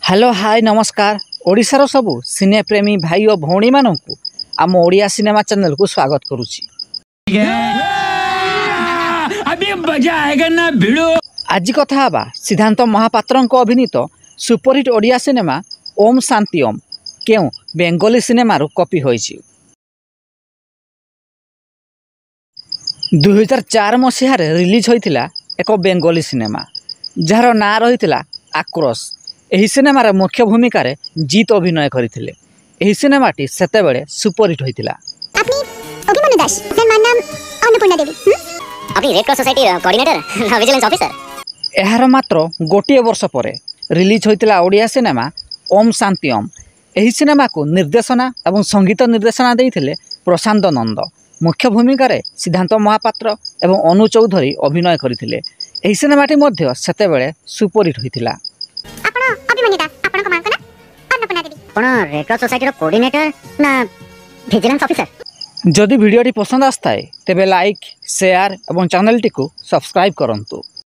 Hello hi नमस्कार ओडिशार सबु सिने प्रेमी भाई और भौणी मानू आम ओडिया सिनेमा चैनल को स्वागत करुछि। अभी मजा आएगा ना भिड़ो। आज कथा हबा सिद्धांत महापात्र अभिनीत सुपरहिट ओडिया सिनेमा ओम शांति ओम क्यों बेंगली सिनेमा कॉपी होइछि। 2004 मसीह रिलीज होइतिला एक बेंगली सिनेमा जार ना रही आक्रोश। एही सिनेमार मुख्य भूमिका रे जीत अभिनय करथिले। एही सिनेमाटी सेतेबेले सुपरहिट होइतिला। अपनी अभिमन्यु दास आपन नाम अन्नपूर्णा देवी अपनी red cross society coordinator vigilance officer. एहार मात्र गोटे वर्ष परे रिलीज होइतिला ओडिया सिनेमा ओम शांति ओम। एही सिनेमा को निर्देशना एवं संगीत निर्देशना देइथिले प्रशांत नंद। मुख्य भूमिका रे सिद्धांत महापात्र एवं अनु चौधरी अभिनय करथिले। एही सिनेमाटी मध्ये सेतेबेले सुपरहिट होइतिला। अभिमन्यु दास आपन को मानक ना अन्नपूर्णा देवी कोन रेड क्रॉस सोसाइटी रो कोऑर्डिनेटर ना विजिलेंस ऑफिसर। जदि वीडियोटी पसंद आस्ताए तेबे लाइक शेयर एवं चैनल टी को सब्सक्राइब करंतु।